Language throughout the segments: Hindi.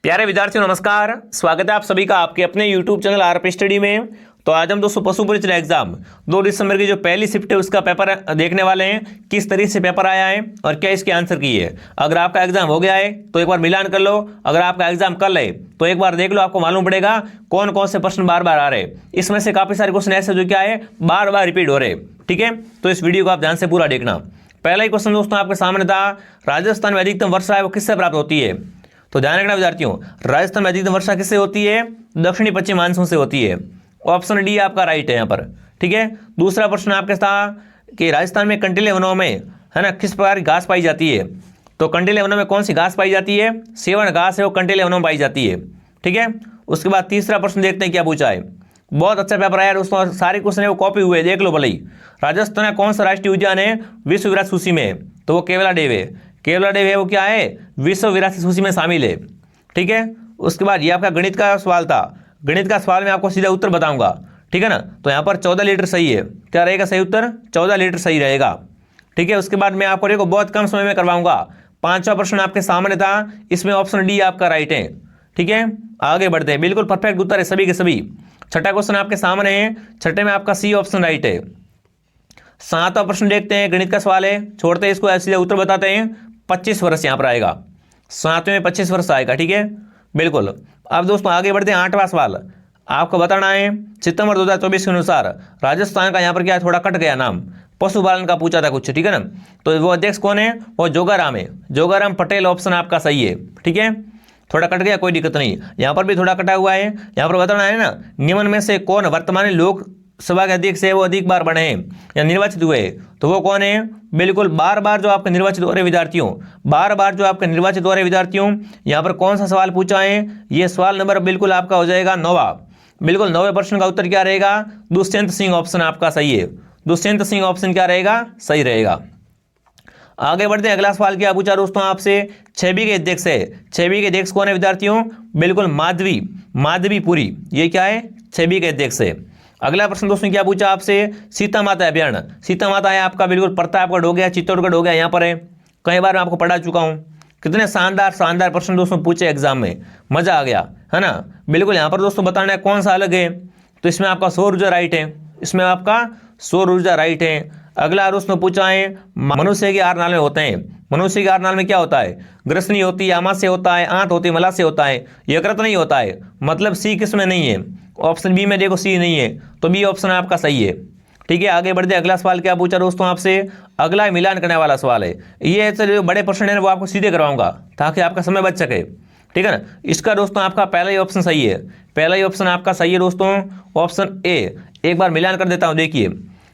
प्यारे विद्यार्थियों नमस्कार, स्वागत है आप सभी का आपके अपने YouTube चैनल आरपी स्टडी में। तो आज हम दोस्तों पशु परिचय एग्जाम 2 दिसंबर की जो पहली शिफ्ट है उसका पेपर देखने वाले हैं। किस तरीके से पेपर आया है और क्या इसके आंसर की है। अगर आपका एग्जाम हो गया है तो एक बार मिलान कर लो, अगर आपका एग्जाम कल है तो एक बार देख लो, आपको मालूम पड़ेगा कौन कौन से प्रश्न बार बार आ रहे हैं। इसमें से काफी सारे क्वेश्चन ऐसे जो क्या है बार बार रिपीट हो रहे। ठीक है, तो इस वीडियो को आप ध्यान से पूरा देखना। पहला ही क्वेश्चन दोस्तों आपके सामने था, राजस्थान में अधिकतम वर्षा है वो किससे प्राप्त होती है। तो ध्यान रखना विद्यार्थियों, राजस्थान में अधिकतम वर्षा किससे होती है? दक्षिणी पश्चिम मानसून से होती है। ऑप्शन डी आपका राइट है यहाँ पर। ठीक है, दूसरा प्रश्न आपके था कि राजस्थान में कंटीले वनों में है ना किस प्रकार की घास पाई जाती है। तो कंटीले वनों में कौन सी घास पाई जाती है? सेवन घास है वो कंटीले वनों में पाई जाती है। ठीक है, उसके बाद तीसरा प्रश्न देखते हैं क्या पूछा है। बहुत अच्छा पेपर आया दोस्तों, सारे क्वेश्चन है वो कॉपी हुए, देख लो भले ही। राजस्थान का कौन सा राष्ट्रीय उद्यान है विश्व विरासत सूची में? तो वो केवला डेव है। केवला डेव है वो क्या है? विश्व विरासत सूची में शामिल है। ठीक है, उसके बाद ये आपका गणित का सवाल था। गणित का सवाल में आपको सीधा उत्तर बताऊंगा। ठीक है ना, तो यहाँ पर 14 लीटर सही है। क्या रहेगा सही उत्तर? 14 लीटर सही रहेगा। ठीक है, उसके बाद मैं आपको देखो बहुत कम समय में करवाऊंगा। पांचवा प्रश्न आपके सामने था, इसमें ऑप्शन डी आपका राइट है। ठीक है, आगे बढ़ते हैं, बिल्कुल परफेक्ट उत्तर है सभी के सभी। छठा क्वेश्चन आपके सामने है, छठे में आपका सी ऑप्शन राइट है। सातवां प्रश्न देखते हैं, गणित का सवाल है, छोड़ते हैं इसको, सीधे उत्तर बताते हैं। 25 वर्ष यहाँ पर आएगा, सातवें में 25 वर्ष आएगा। ठीक है, बिल्कुल। अब दोस्तों आगे बढ़ते हैं, आठवां सवाल आपको बताना है, सितंबर 2024 के अनुसार राजस्थान का यहाँ पर क्या थोड़ा कट गया नाम, पशुपालन का पूछा था कुछ। ठीक है ना, तो वो अध्यक्ष कौन है? वो जोगाराम है, जोगाराम पटेल ऑप्शन आपका सही है। ठीक है, थोड़ा कट गया कोई दिक्कत नहीं, यहाँ पर भी थोड़ा कटा हुआ है। यहाँ पर बताना है ना, निम्न में से कौन वर्तमान लोक सभा के अध्यक्ष है वो अधिक बार बने हैं या निर्वाचित हुए, तो वो कौन है? बिल्कुल बार बार जो आपके निर्वाचित हो रहे विद्यार्थियों, बार बार जो आपके निर्वाचित हो रहे विद्यार्थियों, यहाँ पर कौन सा सवाल पूछा है? ये सवाल नंबर बिल्कुल आपका हो जाएगा 9वां। बिल्कुल 9वें प्रश्न का उत्तर क्या रहेगा? दुष्यंत सिंह ऑप्शन आपका सही है। दुष्यंत सिंह ऑप्शन क्या रहेगा? सही रहेगा। आगे बढ़ते हैं, अगला सवाल क्या पूछा दोस्तों आपसे, छेबी के अध्यक्ष है। छेबी के अध्यक्ष कौन है विद्यार्थियों? बिल्कुल माधवीपुरी, ये क्या है? छेबी के अध्यक्ष है। अगला प्रश्न दोस्तों क्या पूछा आपसे, सीता माता अभियान। सीता माता है आपका बिल्कुल प्रतापगढ़ हो गया, चित्तौड़गढ़ हो गया, यहाँ पर है, कई बार मैं आपको पढ़ा चुका हूँ। कितने शानदार शानदार प्रश्न दोस्तों पूछे एग्जाम में, मजा आ गया है ना। बिल्कुल यहाँ पर दोस्तों बताना है कौन सा अलग है, तो इसमें आपका सौर ऊर्जा राइट है, इसमें आपका सौर ऊर्जा राइट है। अगला दोस्तों पूछा है, मनुष्य के 8 नाल में होते हैं। मनुष्य के 8 नाल में क्या होता है? ग्रसनी होती है, आमाशय होता है, आंत होती है, मलाशय होता है, यकृत नहीं होता है। मतलब सी किसमें नहीं है? ऑप्शन बी में देखो सी नहीं है, तो बी ऑप्शन आपका सही है। ठीक है, आगे बढ़ते, अगला सवाल क्या पूछा दोस्तों आपसे, अगला मिलान करने वाला सवाल है। ये ऐसे जो बड़े प्रश्न है वो आपको सीधे करवाऊंगा ताकि आपका समय बच सके। ठीक है ना, इसका दोस्तों आपका पहला ही ऑप्शन सही है, पहला ही ऑप्शन आपका सही है दोस्तों, ऑप्शन ए। एक बार मिलान कर देता हूँ,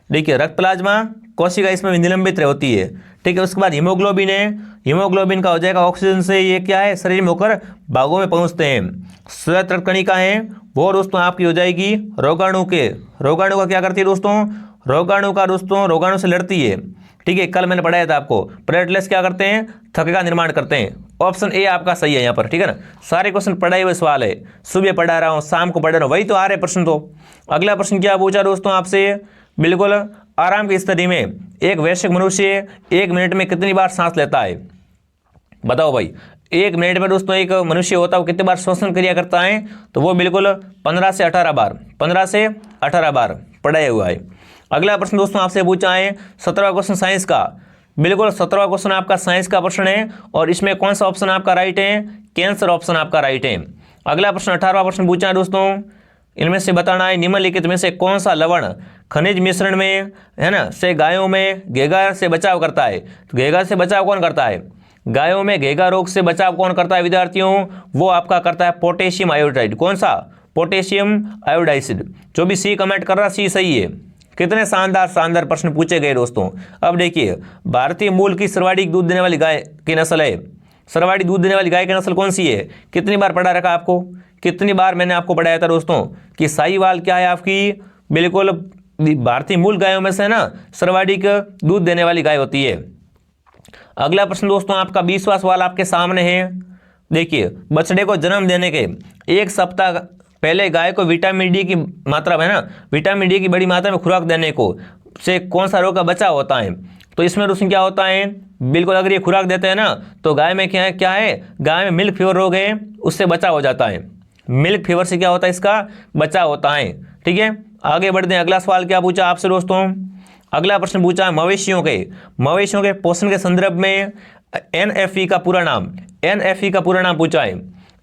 देखिए रक्त प्लाज्मा कोशिका इसमें निलंबित होती है। ठीक है, उसके बाद हीमोग्लोबिन है, हीमोग्लोबिन का हो जाएगा ऑक्सीजन से, ये क्या है शरीर में होकर भागों में पहुंचते हैं। श्वेत रक्त कणिका है वो दोस्तों आपकी हो जाएगी रोगाणु के, रोगाणु का क्या करती है दोस्तों? रोगाणु का दोस्तों रोगाणु से लड़ती है। ठीक है, कल मैंने पढ़ाया था आपको, प्लेटलेट्स क्या करते हैं? थक्के का निर्माण करते हैं। ऑप्शन ए आपका सही है यहाँ पर। ठीक है ना, सारे क्वेश्चन पढ़ाए हुए सवाल है, सुबह पढ़ा रहा हूँ, शाम को पढ़ रहा हूँ, वही तो आ रहे प्रश्न। तो अगला प्रश्न क्या पूछा दोस्तों आपसे, बिल्कुल आराम की स्थिति में एक वयस्क मनुष्य 1 मिनट में कितनी बार सांस लेता है? बताओ भाई, 1 मिनट में दोस्तों एक मनुष्य होता है वो कितनी बार श्वसन क्रिया करता है? तो वो बिल्कुल 15 से 18 बार, 15 से 18 बार पढ़ाया हुआ है। अगला प्रश्न दोस्तों आपसे पूछा है 17वां क्वेश्चन साइंस का। बिल्कुल 17वां क्वेश्चन आपका साइंस का प्रश्न है और इसमें कौन सा ऑप्शन आपका राइट है? कैंसर ऑप्शन आपका राइट है। अगला प्रश्न 18वां प्रश्न पूछा है दोस्तों, इनमें से बताना है निम्नलिखित में से कौन सा लवण खनिज मिश्रण में है ना से गायों में घेगा से बचाव करता है। तो घेगा से बचाव कौन करता है? गायों में घेगा रोग से बचाव कौन करता है विद्यार्थियों? वो आपका करता है पोटेशियम आयोडाइड। कौन सा? Potassium iodide. जो भी सी कमेंट कर रहा सी सही है। कितने शानदार शानदार प्रश्न पूछे गए दोस्तों। अब देखिए, भारतीय मूल की सर्वाधिक दूध देने वाली गाय की नस्ल है, सर्वाधिक दूध देने वाली गाय की नस्ल कौन सी है? कितनी बार पढ़ा रखा आपको, कितनी बार मैंने आपको पढ़ाया था दोस्तों कि साहीवाल क्या है आपकी? बिल्कुल भारतीय मूल गायों में से ना सर्वाधिक दूध देने वाली गाय होती है। अगला प्रश्न दोस्तों आपका 20वां सवाल आपके सामने है। देखिए, बछड़े को जन्म देने के 1 सप्ताह पहले गाय को विटामिन डी की मात्रा में ना, विटामिन डी की बड़ी मात्रा में खुराक देने को से कौन सा रोग का बचाव होता है? तो इसमें दोस्तों क्या होता है? बिल्कुल अगर ये खुराक देते हैं ना तो गाय में क्या है गाय में मिल्क फीवर रोग है, उससे बचाव हो जाता है। मिल्क फीवर से क्या होता है, इसका बचाव होता है। ठीक है, आगे बढ़ते हैं। अगला सवाल क्या पूछा आपसे दोस्तों, अगला प्रश्न पूछा है मवेशियों के पोषण के संदर्भ में एनएफई का पूरा नाम, एनएफई का पूरा नाम पूछा है।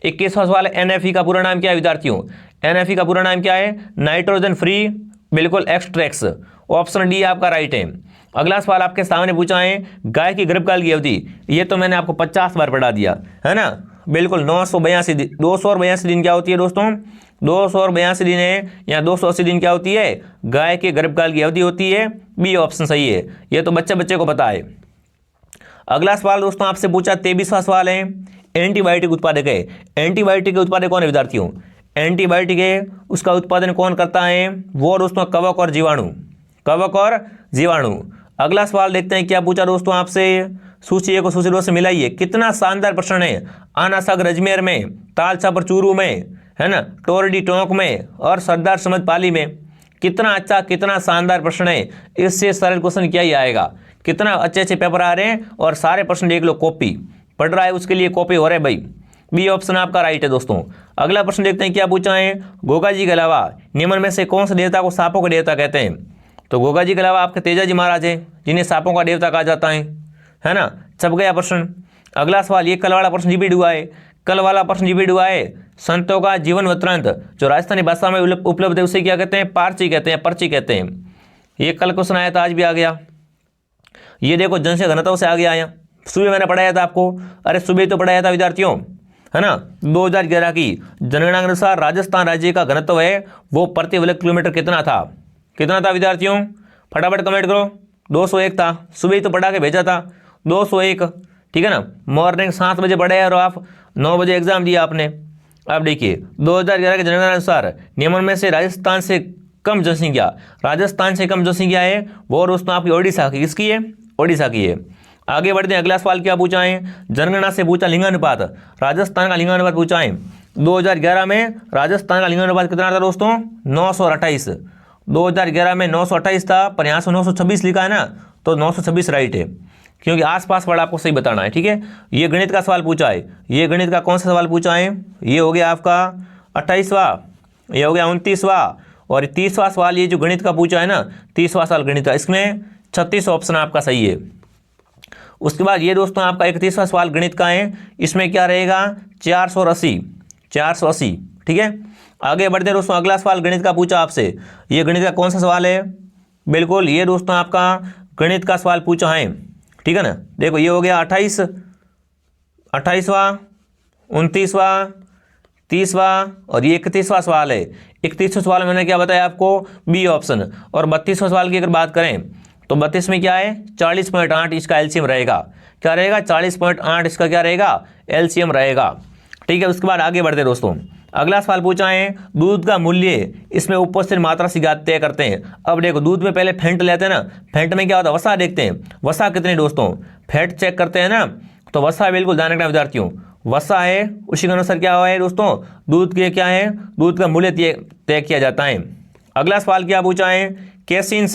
21वां सवाल है एनएफई का पूरा नाम क्या है विद्यार्थियों, एनएफई का पूरा नाम क्या है, नाइट्रोजन फ्री बिल्कुल एक्सट्रैक्ट्स, ऑप्शन डी आपका राइट है। अगला सवाल आपके सामने पूछा है गाय की गर्भकाल की अवधि, ये तो मैंने आपको 50 बार पढ़ा दिया है ना, बिल्कुल 282 दिन क्या होती है दोस्तों, 282 दिन है या 280 दिन क्या होती है, गाय के गर्भकाल की अवधि होती है। बी ऑप्शन सही है, ये तो बच्चे को पता है। अगला सवाल दोस्तों आपसे पूछा 23वां सवाल है एंटीबायोटिक उत्पादक है, एंटीबायोटिक के उत्पादक कौन है विद्यार्थियों, एंटीबायोटिक है उसका उत्पादन कौन करता है, वो दोस्तों कवक और जीवाणु, कवक और जीवाणु। अगला सवाल देखते हैं क्या पूछा दोस्तों आपसे, सूची 1 को सूची 2 से मिलाइए। कितना शानदार प्रश्न है, आना सागर अजमेर में, ताल छापर चूरू में, है ना, टोरडी टोंक में और सरदार समद पाली में। कितना अच्छा कितना शानदार प्रश्न है, इससे सरल क्वेश्चन क्या ही आएगा। कितना अच्छे पेपर आ रहे हैं और सारे प्रश्न देख लो, कॉपी पढ़ रहा है उसके लिए कॉपी हो रहे भाई। बी ऑप्शन आपका राइट है दोस्तों। अगला प्रश्न देखते हैं क्या पूछा है, गोगा जी के अलावा निम्न में से कौन से देवता को सांपों का देवता कहते हैं। तो गोगा जी के अलावा आपके तेजा जी महाराज है जिन्हें सांपों का देवता कहा जाता है ना, छप गया प्रश्न। अगला सवाल, ये कल वाला प्रश्न रिपीट हुआ है, कल वाला प्रश्न रिपीट हुआ है। संतों का जीवन वृत्तांत जो राजस्थानी भाषा में उपलब्ध है उसे क्या कहते हैं, पार्ची कहते हैं, पर्ची कहते हैं। ये कल क्वेश्चन आया था, आज भी आ गया। ये देखो जनसंख्या घनत्व से आ गया आया, सुबह मैंने पढ़ाया था आपको, अरे सुबह तो पढ़ाया था विद्यार्थियों, है ना। 2011 की जनगणना के अनुसार राजस्थान राज्य का घनत्व है वो प्रति वर्ग किलोमीटर कितना था विद्यार्थियों, फटाफट कमेंट करो। 201 था, सुबह ही तो पढ़ा के भेजा था 201, ठीक है ना। मॉर्निंग 7 बजे पढ़े और आप 9 बजे एग्जाम दिया आपने। अब देखिए 2011 के जनगणना अनुसार निम्न में से राजस्थान से कम जनसंख्या है वो दोस्तों आपकी ओडिशा की, किसकी है, ओडिशा की है। आगे बढ़ते हैं, अगला सवाल क्या पूछा है, जनगणना से पूछा लिंगानुपात, राजस्थान का लिंगानुपात पूछा है। 2011 में राजस्थान का लिंगानुपात कितना था दोस्तों, 928। 2011 में 928 था, पर यहाँ से 926 लिखा है ना, तो 926 राइट है, क्योंकि आसपास वाला आपको सही बताना है। ठीक है, ये गणित का सवाल पूछा है, ये गणित का कौन सा सवाल पूछा है, ये हो गया आपका 28वां, ये हो गया 29वां, और 30वां सवाल ये जो गणित का पूछा है ना, 30वां सवाल गणित का, इसमें 36 ऑप्शन आपका सही है। उसके बाद ये दोस्तों आपका 31वां सवाल गणित का है, इसमें क्या रहेगा 480। ठीक है, आगे बढ़ते हैं दोस्तों। अगला सवाल गणित का पूछा आपसे, ये गणित का कौन सा सवाल है, बिल्कुल ये दोस्तों आपका गणित का सवाल पूछा है। ठीक है ना, देखो ये हो गया 28वां, 29वां, 30वां और ये 31वां सवाल है। 31वां सवाल मैंने क्या बताया आपको, बी ऑप्शन। और 32वां सवाल की अगर बात करें तो 32 में क्या है 40.8, इसका एलसीएम रहेगा, क्या रहेगा 40.8, इसका क्या रहेगा एलसीएम रहेगा। ठीक है, उसके बाद आगे बढ़ते दोस्तों। अगला सवाल पूछा है दूध का मूल्य, इसमें उपस्थित मात्रा से तय करते हैं। अब देखो दूध में पहले फेंट लेते हैं ना, फेंट में क्या होता है वसा देखते हैं, वसा कितनी दोस्तों, फैट चेक करते हैं ना, तो वसा बिल्कुल ध्यान रखना विद्यार्थियों, वसा है उसी के अनुसार क्या है दोस्तों दूध के क्या है, दूध का मूल्य तय किया जाता है। अगला सवाल क्या पूछा है, कैसीन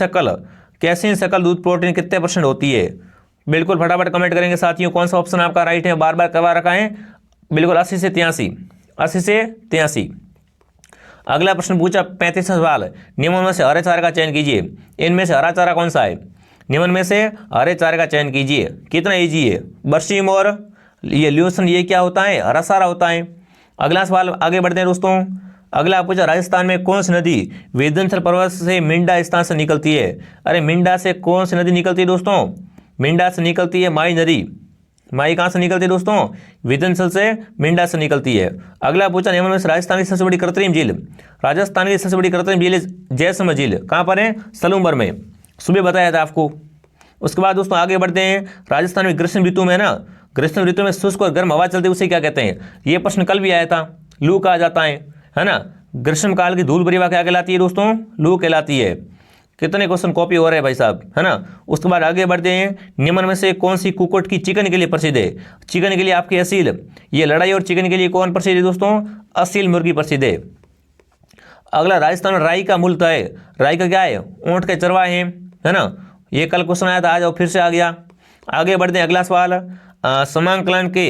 शकल दूध प्रोटीन कितने % होती है, बिल्कुल फटाफट कमेंट करेंगे साथियों, कौन सा ऑप्शन आपका राइट है, बार बार करवा रखा है, बिल्कुल 80 से 83। अगला प्रश्न पूछा 35वां सवाल, निम्न में से हरे चारे का चयन कीजिए, इनमें से हरा चारा कौन सा है, निम्न में से हरे चारे का चयन कीजिए। कितना ईजी है, बरसीम और ये ल्यूसन, ये क्या होता है हरा चारा होता है। अगला सवाल आगे बढ़ते हैं दोस्तों। अगला पूछा राजस्थान में कौन सी नदी वेदनशल पर्वत से मिंडा स्थान से निकलती है। अरे मिंडा से कौन सी नदी निकलती है दोस्तों, मिंडा से निकलती है माई नदी। माई कहाँ से निकलती है दोस्तों, वेदनशल से मिंडा से निकलती है। अगला पूछा निम्न में से राजस्थान की सबसे बड़ी कृत्रिम झील, राजस्थान की सबसे बड़ी कृत्रिम झील जैसलमेर झील कहाँ पर है, सलूम्बर में, सुबह बताया था आपको। उसके बाद दोस्तों आगे बढ़ते हैं, राजस्थान में ग्रीष्म ऋतु में ना, ग्रीष्म ऋतु में शुष्क और गर्म हवा चलती है उसे क्या कहते हैं, ये प्रश्न कल भी आया था, लू कहा जाता है ना। ग्रीष्म काल की धूल भरी हवा क्या कहलाती है दोस्तों, लू कहलाती है। कितने क्वेश्चन कॉपी हो रहे हैं भाई साहब, है ना। उसके बाद आगे बढ़ते हैं, निम्न में से कौन सी कुक्कुट की चिकन के लिए प्रसिद्ध है, चिकन के लिए आपकी असील, ये लड़ाई और चिकन के लिए कौन प्रसिद्ध है दोस्तों, असील मुर्गी प्रसिद्ध है। अगला राजस्थान में राई का मूल है, राई का क्या है ऊँट के चरवाहे हैं, है ना, ये कल क्वेश्चन आया था आज और फिर से आ गया। आगे बढ़ते हैं अगला सवाल, समाकलन के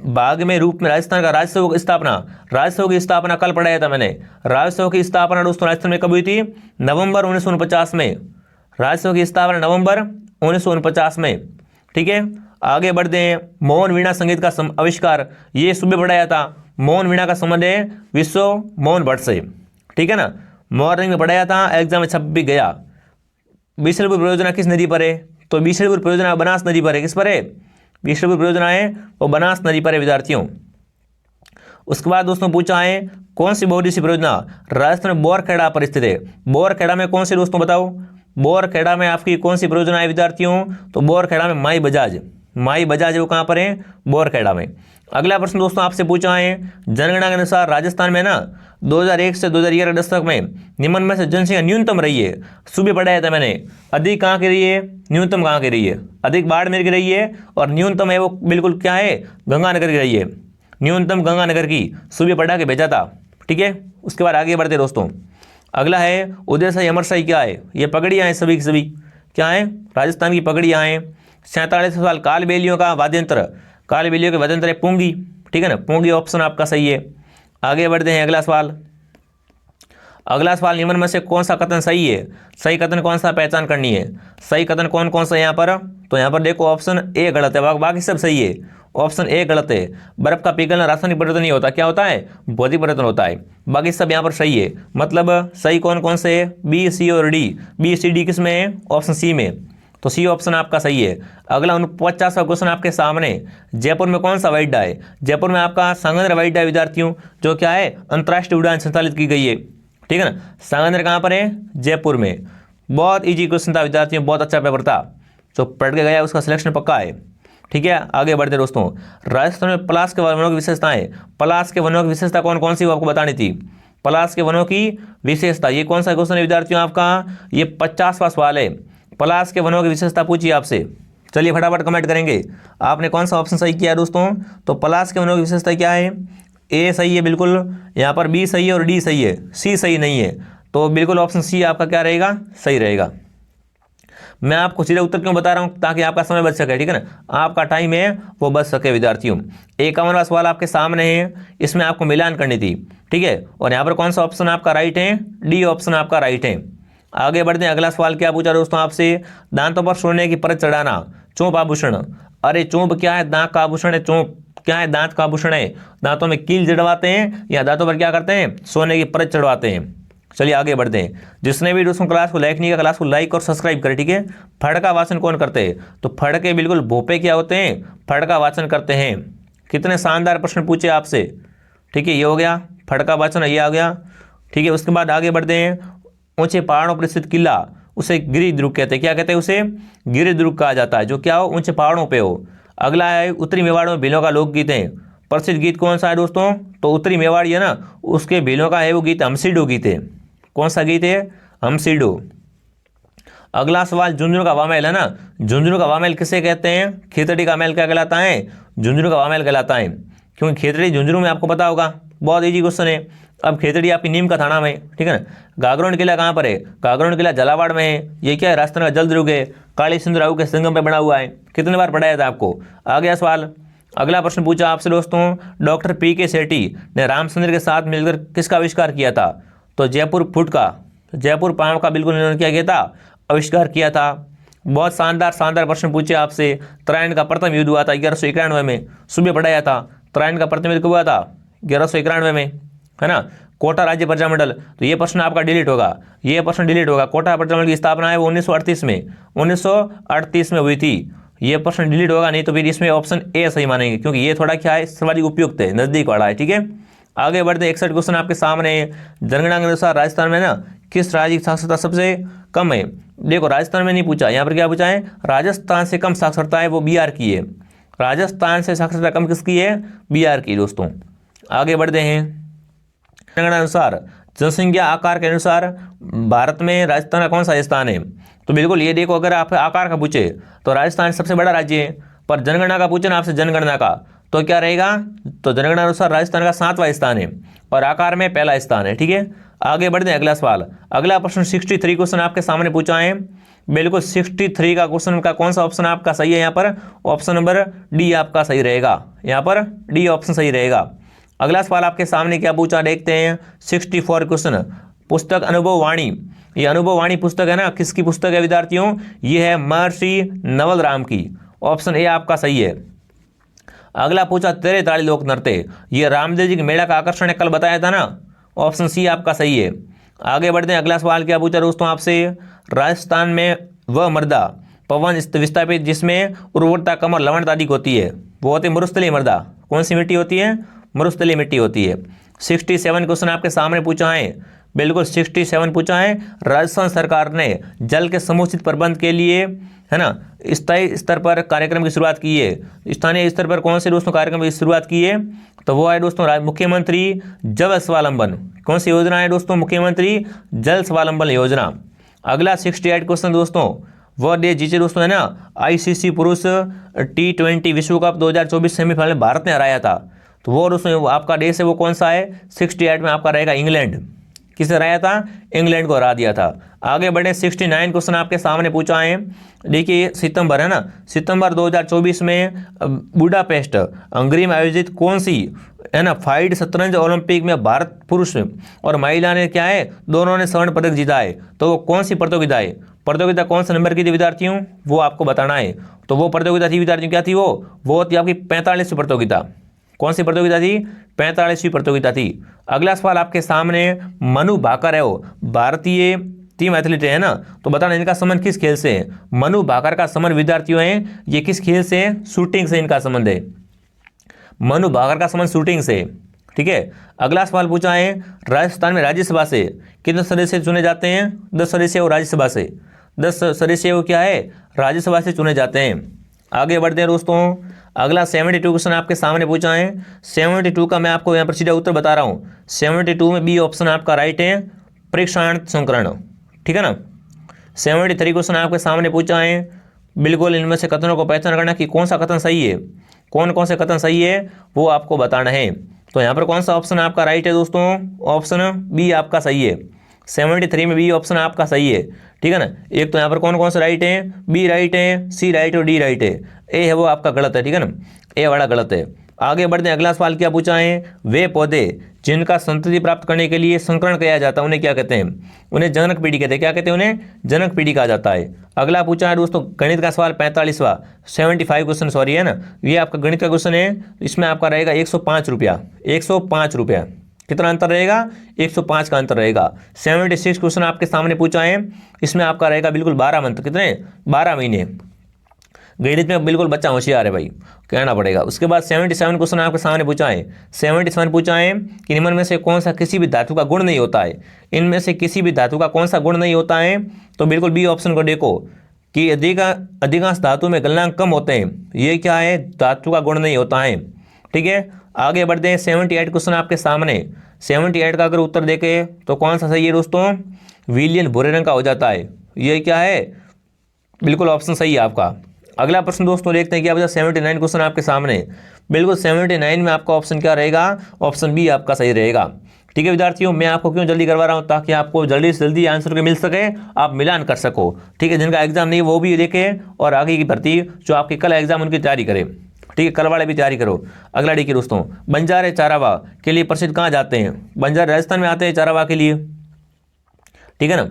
भाग में रूप में राजस्थान का राज्योत्सव की स्थापना। राज्योत्सव की स्थापना कल पढ़ाया था मैंने। राज्योत्सव की स्थापना दोस्तों राजस्थान में कब हुई थी? नवंबर 1949 में। राज्योत्सव की स्थापना नवंबर 1949 में। ठीक है, आगे बढ़ते हैं। मोहन वीणा संगीत का आविष्कार, ये सुबह पढ़ाया था। मोहन वीणा का संबंध है विश्व मोहन भट्ट से। ठीक है ना, मॉर्निंग में पढ़ाया था, एग्जाम में छप भी गया। बीसलपुर परियोजना किस नदी पर है? तो बीसलपुर परियोजना बनास नदी पर है। किस पर है? बीसलपुर परियोजना है वो बनास नदी पर है विद्यार्थियों। उसके बाद दोस्तों पूछा है कौन सी बहुउद्देशीय परियोजना राजस्थान में बोरखेड़ा पर स्थित है? बोरखेड़ा में कौन सी दोस्तों बताओ? बोरखेड़ा में आपकी कौन सी परियोजना है विद्यार्थियों? तो बोरखेड़ा में माई बजाज। माई बजाज है वो कहाँ पर है? बोरखेड़ा में। अगला प्रश्न दोस्तों आपसे पूछा है जनगणना के अनुसार राजस्थान में ना 2001 से 2011 दशक में निम्न में से जनसंख्या न्यूनतम रही है। सुबह पढ़ाया था मैंने। अधिक कहाँ की रही है? न्यूनतम कहाँ की रही है? अधिक बाड़मेर की रही है और न्यूनतम है वो बिल्कुल क्या है? गंगानगर की रही है। न्यूनतम गंगानगर की सुबह पढ़ा के भेजा था। ठीक है, उसके बाद आगे बढ़ते दोस्तों। अगला है उदयशाही अमरशाही क्या है? ये पगड़ियाँ हैं सभी की सभी। क्या है? राजस्थान की पगड़ियाँ हैं। 47 सवाल कालबेलियों का वाद्यंत्र। कालबेलियों के वाद्यंत्र है पुंगी। ठीक है ना, पुंगी ऑप्शन आपका सही है। आगे बढ़ते हैं अगला सवाल। अगला सवाल निम्न में से कौन सा कथन सही है? सही कथन कौन सा पहचान करनी है? सही कथन कौन कौन सा यहाँ पर? तो यहाँ पर देखो ऑप्शन ए गलत है, बाकी सब सही है। ऑप्शन ए गलत है। बर्फ का पिघलना रासायनिक परिवर्तन नहीं होता, क्या होता है? भौतिक परिवर्तन होता है। बाकी सब यहाँ पर सही है। मतलब सही कौन कौन से है? बी, सी और डी। बी, सी, डी किस में है? ऑप्शन सी में। तो सी ऑप्शन आपका सही है। अगला 49वां क्वेश्चन आपके सामने। जयपुर में कौन सा हवाई अड्डा है? जयपुर में आपका सांगंद्र हवाई अड्डा विद्यार्थियों, जो क्या है? अंतर्राष्ट्रीय उड़ान संचालित की गई है। ठीक है ना, सांगंद्र कहाँ पर है? जयपुर में। बहुत ईजी क्वेश्चन था विद्यार्थियों, बहुत अच्छा पेपर था। जो पढ़ के गया उसका सिलेक्शन पक्का है। ठीक है, आगे बढ़ते दोस्तों। राजस्थान में पलाश के वनों की विशेषताएं। पलाश के वनों की विशेषता कौन कौन सी वो आपको बतानी थी। पलाश के वनों की विशेषता, ये कौन सा क्वेश्चन है विद्यार्थियों आपका? ये 50वां सवाल है। पलाश के वनों की विशेषता पूछिए आपसे। चलिए फटाफट कमेंट करेंगे आपने कौन सा ऑप्शन सही किया दोस्तों। तो पलाश के वनों की विशेषता क्या है? ए सही है बिल्कुल, यहाँ पर बी सही है और डी सही है, सी सही नहीं है। तो बिल्कुल ऑप्शन सी आपका क्या रहेगा? सही रहेगा। मैं आपको सीधे उत्तर क्यों बता रहा हूँ? ताकि आपका समय बच सके। ठीक है ना, आपका टाइम है वो बच सके विद्यार्थियों। 51वां सवाल आपके सामने है, इसमें आपको मिलान करनी थी। ठीक है, और यहाँ पर कौन सा ऑप्शन आपका राइट है? डी ऑप्शन आपका राइट है। आगे बढ़ते हैं। अगला सवाल क्या पूछा दोस्तों आपसे? दांतों पर सोने की परत चढ़ाना चौंप आभूषण। अरे चौंप क्या है? दांत का आभूषण है। चौंप क्या है? दांत का आभूषण है। दांतों में कील जड़वाते हैं या दांतों पर क्या करते हैं? सोने की परत चढ़वाते हैं। चलिए आगे बढ़ते हैं। जिसने भी दोस्तों क्लास को लाइक नहीं किया, क्लास को लाइक और सब्सक्राइब करें। ठीक है, फड़ का वाचन कौन करते हैं? तो फड़ के बिल्कुल भोपे क्या होते हैं? फड़ का वाचन करते हैं। कितने शानदार प्रश्न पूछे आपसे। ठीक है, ये हो गया फड़ का वाचन, ये आ गया। ठीक है, उसके बाद आगे बढ़ते हैं। ऊंचे पहाड़ों पर स्थित किला उसे गिरिदुर्ग कहते हैं। क्या कहते हैं? उसे गिरिदुर्ग कहा जाता है, जो क्या हो? ऊंचे पहाड़ों पे हो। अगला है उत्तरी मेवाड़ में भीलों का लोकगीत है। प्रसिद्ध गीत कौन सा है दोस्तों? तो उत्तरी मेवाड़ है ना, उसके भीलों का है वो गीत हमसीडो गीत है। कौन सा गीत है? हमसीडो। अगला सवाल झुंझुनू का वामेल है ना, झुंझुनू का वामेल किसे कहते हैं? खेतड़ी का महल क्या कहलाता है? झुंझुनू का वामेल कहलाता है। क्योंकि खेतड़ी झुंझुनू में आपको पता होगा, बहुत ईजी क्वेश्चन है। अब खेतड़ी आपकी नीम का थाना में। ठीक है ना, गागरोन किला कहाँ पर है? गागरोन किला झालावाड़ में है। ये क्या है? राजस्थान का जलदुर्ग है, काली सिंधु राहु के संगम पे बना हुआ है। कितने बार पढ़ाया था आपको? आ गया सवाल। अगला प्रश्न पूछा आपसे दोस्तों, डॉक्टर पी.के. सेठी ने रामचंद्र के साथ मिलकर किसका आविष्कार किया था? तो जयपुर फुट का, जयपुर पाम का बिल्कुल इन्होंने क्या किया था? आविष्कार किया था। बहुत शानदार शानदार प्रश्न पूछे आपसे। त्रायण का प्रथम युद्ध हुआ था 1191 में, सुबह पढ़ाया था। त्रायण का प्रथम युद्ध कब हुआ था? 1191 में, है ना। कोटा राज्य प्रजामंडल, तो ये प्रश्न आपका डिलीट होगा, ये प्रश्न डिलीट होगा। कोटा प्रजामंडल की स्थापना है वो 1938 में, 1938 में हुई थी। ये प्रश्न डिलीट होगा, नहीं तो फिर इसमें ऑप्शन ए सही मानेंगे, क्योंकि ये थोड़ा क्या है? सर्वाधिक उपयुक्त है, नजदीक वाला है। ठीक है, आगे बढ़ते। 61 क्वेश्चन आपके सामने है। जनगणना के अनुसार राजस्थान में ना किस राज्य की साक्षरता सबसे कम है? देखो राजस्थान में नहीं पूछा, यहाँ पर क्या पूछा है? राजस्थान से कम साक्षरता है वो बिहार की है। राजस्थान से साक्षरता कम किसकी है? बिहार की दोस्तों। आगे बढ़ते हैं। जनगणना अनुसार जनसंख्या आकार के अनुसार भारत में राजस्थान का कौन सा स्थान है? तो बिल्कुल ये देखो, अगर आप आकार का पूछे तो राजस्थान सबसे बड़ा राज्य है, पर जनगणना का पूछे ना आपसे जनगणना का, तो क्या रहेगा? तो जनगणना अनुसार राजस्थान का 7वां स्थान है और आकार में पहला स्थान है। ठीक है, आगे बढ़ते हैं। अगला सवाल, अगला प्रश्न 63 क्वेश्चन आपके सामने पूछा है। बिल्कुल 63 का क्वेश्चन का कौन सा ऑप्शन आपका सही है यहाँ पर? ऑप्शन नंबर डी आपका सही रहेगा, यहाँ पर डी ऑप्शन सही रहेगा। अगला सवाल आपके सामने क्या पूछा देखते हैं। 64 क्वेश्चन, पुस्तक अनुभव वाणी। ये अनुभव वाणी पुस्तक है ना, किसकी पुस्तक है विद्यार्थियों? ये है महर्षि नवल राम की। ऑप्शन ए आपका सही है। अगला पूछा तेरे ताली लोक नृत्य, ये रामदेव जी के मेला का आकर्षण है, कल बताया था ना। ऑप्शन सी आपका सही है। आगे बढ़ते हैं। अगला सवाल क्या पूछा दोस्तों आपसे। राजस्थान में वह मृदा पवन विस्थापित जिसमें उर्वरता कम और लवणता अधिक होती है, वो होती है मरुस्थलीय मृदा। कौन सी मिट्टी होती है? मरुस्थलीय मिट्टी होती है। 67 क्वेश्चन आपके सामने पूछा है, बिल्कुल 67 पूछा है। राजस्थान सरकार ने जल के समुचित प्रबंध के लिए, है ना, स्थायी स्तर पर कार्यक्रम की शुरुआत की है। स्थानीय स्तर पर कौन से दोस्तों कार्यक्रम की शुरुआत की है? तो वो है दोस्तों मुख्यमंत्री जल स्वावलंबन। कौन सी योजना है दोस्तों? मुख्यमंत्री जल स्वावलंबन योजना। अगला 68 क्वेश्चन दोस्तों, वह देश जिसे दोस्तों है ना आईसीसी पुरुष T20 विश्व कप 2024 सेमीफाइनल भारत ने हराया था, तो वो दोस्तों आपका देश है, वो कौन सा है? 68 में आपका रहेगा इंग्लैंड। किसे हराया था? इंग्लैंड को हरा दिया था। आगे बढ़े। 69 क्वेश्चन आपके सामने पूछा है। देखिए सितंबर है ना, सितंबर 2024 में बुडापेस्ट हंगरी में आयोजित कौन सी, है ना, फाइड शतरंज ओलंपिक में भारत पुरुष और महिला ने क्या है, दोनों ने स्वर्ण पदक जीता है। तो वो कौन सी प्रतियोगिता है? प्रतियोगिता कौन से नंबर की थी विद्यार्थियों? वो आपको बताना है। तो वो प्रतियोगिता थी विद्यार्थियों, क्या थी वो थी आपकी 45वीं प्रतियोगिता। कौन सी प्रतियोगिता थी? 45वीं प्रतियोगिता थी। अगला सवाल आपके सामने, मनु भाकर है वो भारतीय टीम एथलीट है ना, तो बताना इनका संबंध किस खेल से है? मनु भाकर का संबंध विद्यार्थियों है, ये किस खेल से? शूटिंग से इनका संबंध है। मनु भाकर का संबंध शूटिंग से, ठीक है। अगला सवाल पूछा है, राजस्थान में राज्यसभा से कितने सदस्य चुने जाते हैं? 10 सदस्य वो राज्यसभा से, 10 सदस्य वो क्या है? राज्यसभा से चुने जाते हैं। आगे बढ़ते हैं दोस्तों। अगला 72 क्वेश्चन आपके सामने पूछा है। 72 का मैं आपको यहाँ पर सीधा उत्तर बता रहा हूँ। 72 में बी ऑप्शन आपका राइट है, प्रेक्षाण संकरण, ठीक है ना। 73 क्वेश्चन आपके सामने पूछा है, बिल्कुल इनमें से कथनों को पहचान करना कि कौन सा कथन सही है, कौन कौन से कथन सही है वो आपको बताना है। तो यहाँ पर कौन सा ऑप्शन आपका राइट है दोस्तों? ऑप्शन बी आपका सही है। 73 में बी ऑप्शन आपका सही है, ठीक है ना। एक तो यहाँ पर कौन कौन से राइट है? बी राइट है, सी राइट है और डी राइट है। ए है वो आपका गलत है, ठीक है ना, ए वाला गलत है। आगे बढ़ते हैं। अगला सवाल क्या पूछा है, वे पौधे जिनका संतति प्राप्त करने के लिए संकरण किया जाता है उन्हें क्या कहते हैं? उन्हें जनक पीढ़ी कहते हैं। क्या कहते हैं? उन्हें जनक पीढ़ी कहा जाता है। अगला पूछा है दोस्तों गणित का सवाल 45वां 75 क्वेश्चन सॉरी है ना, ये आपका गणित का क्वेश्चन है। इसमें आपका रहेगा 105 रुपया, 105 रुपया। कितना अंतर रहेगा? 105 का अंतर रहेगा। 76 क्वेश्चन आपके सामने पूछा है, इसमें आपका रहेगा बिल्कुल 12 मंथ, कितने? 12 महीने। गणित में बिल्कुल बच्चा होशियार है भाई, कहना पड़ेगा। उसके बाद 77 क्वेश्चन आपके सामने पूछा है। 77 पूछा है कि निम्न में से कौन सा किसी भी धातु का गुण नहीं होता है? इनमें से किसी भी धातु का कौन सा गुण नहीं होता है? तो बिल्कुल बी ऑप्शन को देखो कि अधिकांश धातु में गलनांक कम होते हैं। ये क्या है? धातु का गुण नहीं होता है, ठीक है। आगे बढ़ते हैं। 78 क्वेश्चन आपके सामने। 78 का अगर उत्तर देखे तो कौन सा सही है दोस्तों? विलियन भूरे रंग का हो जाता है। ये क्या है? बिल्कुल ऑप्शन सही है आपका। अगला प्रश्न दोस्तों देखते हैं क्या बचा। 79 क्वेश्चन आपके सामने। बिल्कुल 79 में आपका ऑप्शन क्या रहेगा? ऑप्शन बी आपका सही रहेगा, ठीक है विद्यार्थियों। मैं आपको क्यों जल्दी करवा रहा हूँ? ताकि आपको जल्दी से जल्दी आंसर के मिल सके, आप मिलान कर सको, ठीक है। जिनका एग्जाम नहीं वो भी देखें और आगे की भर्ती जो आपके कल एग्जाम उनकी तैयारी करें, ठीक है। कल वाले भी तैयारी करो। अगला देखिए दोस्तों, बंजारे चारावाह के लिए प्रसिद्ध कहाँ जाते हैं? बंजारे राजस्थान में आते हैं चारावाह के लिए, ठीक है ना।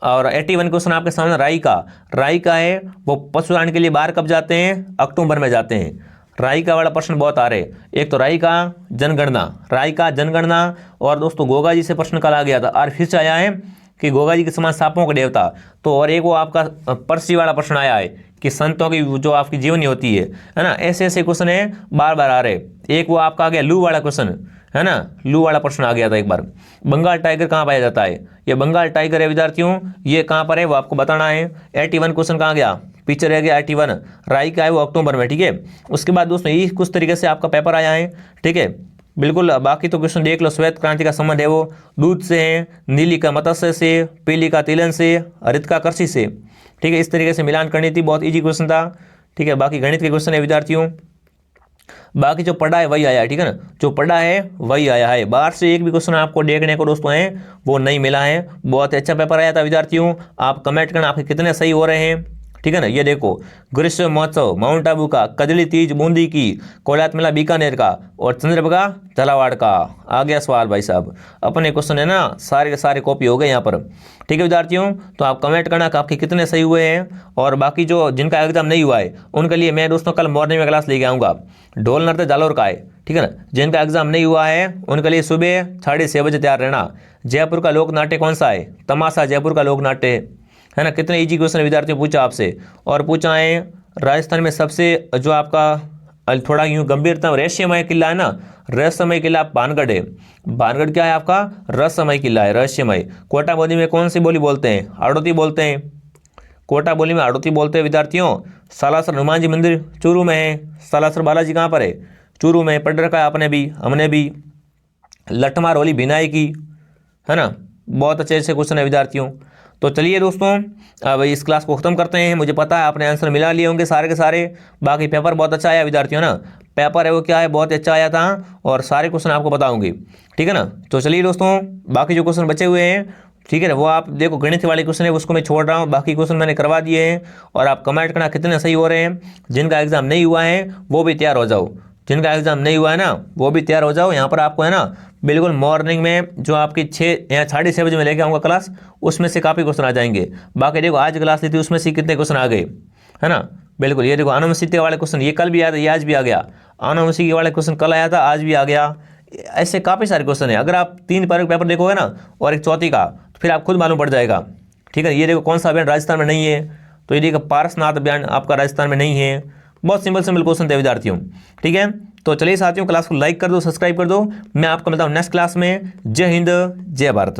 और 81 क्वेश्चन आपके सामने, राई का है वो पशुचारण के लिए बाहर कब जाते हैं? अक्टूबर में जाते हैं। राई का वाला प्रश्न बहुत आ रहे। एक तो राई का जनगणना, और दोस्तों गोगा जी से प्रश्न कल आ गया था और फिर से आया है कि गोगा जी के समान सांपों का देवता। तो और एक वो आपका परसी वाला प्रश्न आया है कि संतों की जो आपकी जीवनी होती है ना, ऐसे ऐसे क्वेश्चन है बार बार आ रहे। एक वो आपका आ गया लू वाला क्वेश्चन, है ना, लू वाला प्रश्न आ गया था एक बार। बंगाल टाइगर कहाँ पाया जाता है? ये बंगाल टाइगर है विद्यार्थियों, ये कहाँ पर है वो आपको बताना है। 81 क्वेश्चन कहाँ गया? पीछे रह गया 81। राई का है वो अक्टूबर में, ठीक है। उसके बाद दोस्तों ये कुछ तरीके से आपका पेपर आया है, ठीक है। बिल्कुल बाकी तो क्वेश्चन देख लो। श्वेत क्रांति का संबंध है वो दूध से है, नीली का मत्स्य से, पीली का तिलन से, हरित का कृषि से, ठीक है। इस तरीके से मिलान करनी थी, बहुत ईजी क्वेश्चन था, ठीक है। बाकी गणित के क्वेश्चन है विद्यार्थियों। बाकी जो पढ़ा है वही आया है, ठीक है ना, जो पढ़ा है वही आया है। बाहर से एक भी क्वेश्चन आपको देखने को दोस्तों है वो नहीं मिला है। बहुत अच्छा पेपर आया था विद्यार्थियों। आप कमेंट करना आपके कितने सही हो रहे हैं, ठीक है ना। ये देखो, ग्रीष्म महोत्सव माउंट आबू का, कजली तीज बूंदी की, कोलात मेला बीकानेर का और चंद्रभागा झालावाड़ का। आ गया सवाल भाई साहब। अपने क्वेश्चन है ना सारे के सारे कॉपी हो गए यहाँ पर, ठीक है विद्यार्थियों। तो आप कमेंट करना कि आपके कितने सही हुए हैं। और बाकी जो जिनका एग्जाम नहीं हुआ है उनके लिए मैं दोस्तों कल मॉर्निंग में क्लास लेके आऊँगा। ढोल नृत्य जालोर का है, ठीक है ना। जिनका एग्जाम नहीं हुआ है उनके लिए सुबह 6:30 बजे तैयार रहना। जयपुर का लोक नाट्य कौन सा है? तमाशा जयपुर का लोक नाट्य है ना। कितने इजी क्वेश्चन विद्यार्थियों पूछा आपसे। और पूछा है राजस्थान में सबसे जो आपका थोड़ा यूँ गंभीरतम रहस्यमय किला है ना, रहस्यमय किला भानगढ़ है। भानगढ़ क्या है आपका? रहस्यमय किला है, रहस्यमय। कोटा बोली में कौन सी बोली बोलते हैं? हाड़ौती बोलते हैं। कोटा बोली में हाड़ौती बोलते हैं विद्यार्थियों। सालासर हनुमान जी मंदिर चूरू में है। सालासर बालाजी कहाँ पर है? चूरू में। पढ़ रखा है आपने भी, हमने भी। लठमार होली भिनाई की, है ना। बहुत अच्छे अच्छे क्वेश्चन है विद्यार्थियों। तो चलिए दोस्तों अब इस क्लास को ख़त्म करते हैं। मुझे पता है आपने आंसर मिला लिए होंगे सारे के सारे। बाकी पेपर बहुत अच्छा आया विद्यार्थियों ना, पेपर है वो क्या है बहुत अच्छा आया था और सारे क्वेश्चन आपको बताऊंगी, ठीक है ना। तो चलिए दोस्तों बाकी जो क्वेश्चन बचे हुए हैं, ठीक है ना, वो आप देखो गणित वाले क्वेश्चन है उसको मैं छोड़ रहा हूँ, बाकी क्वेश्चन मैंने करवा दिए हैं। और आप कमेंट करना कितने सही हो रहे हैं। जिनका एग्जाम नहीं हुआ है वो भी तैयार हो जाओ, जिनका एग्जाम नहीं हुआ है ना वो भी तैयार हो जाओ। यहाँ पर आपको है ना बिल्कुल मॉर्निंग में जो आपकी 6 या 6:30 बजे में लेके आऊँगा क्लास, उसमें से काफ़ी क्वेश्चन आ जाएंगे। बाकी देखो आज क्लास ली थी उसमें से कितने क्वेश्चन आ गए, है ना। बिल्कुल ये देखो आनुवंशिक वाले क्वेश्चन ये कल भी आया था, ये आज भी आ गया। आनुवंशिक वाले क्वेश्चन कल आया था, आज भी आ गया। ऐसे काफ़ी सारे क्वेश्चन है। अगर आप 3 पेपर देखोगे ना और एक चौथी का, तो फिर आप खुद मालूम पड़ जाएगा, ठीक है। ये देखो कौन सा अभियान राजस्थान में नहीं है, तो ये देखो पारसनाथ अभियान आपका राजस्थान में नहीं है। बहुत सिंपल सिंपल क्वेश्चन थे विद्यार्थियों, ठीक है। तो चलिए साथियों क्लास को लाइक कर दो, सब्सक्राइब कर दो। मैं आपको मिलता हूँ नेक्स्ट क्लास में। जय हिंद, जय भारत।